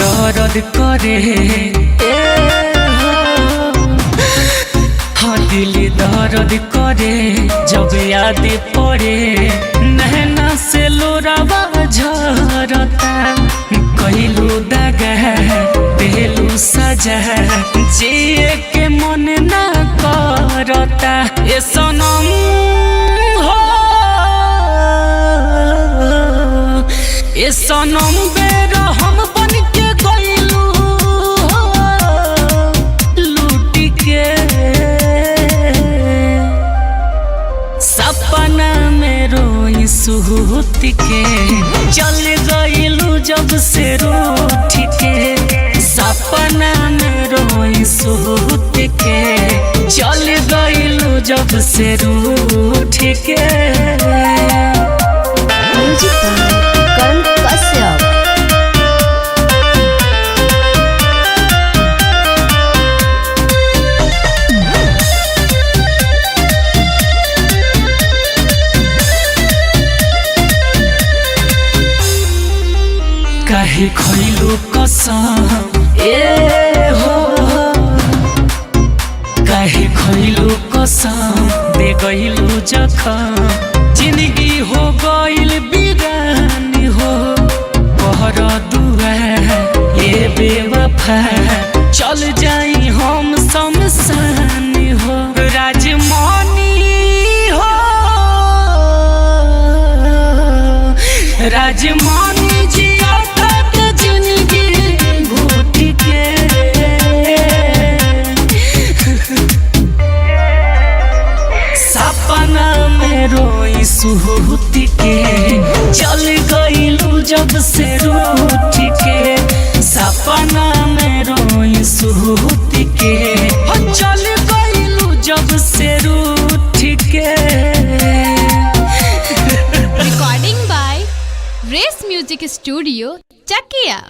दर्द करे हाँ दिल दर्द करे जब याद पड़े नैना से लोरावा झरता कइलू दगा देलू सजा जिए के मन ना करता ए सनम हो ए सनम बेरो हम बन के गइलू लूट के सपना में रोई सुहूत के चल गइलू जब से रूठ के सपना में रोई सुहूत के चल गइलू जब से रूठ के करण कश्यप काहे खइलू कसम हो काहे खइलू कसम दे गइलू जखम जिंदगी हो गइल बिरानी हो कहर दुआ ए बेवफा चल जाई हम शमशान हो राजमनी हो राजमनी जी रोई सुहूत के चल गइलू जब से रूठ के सपना में रोई सुहूत के चल गइलू जब से रूठ के recording by race music studio Chakiya.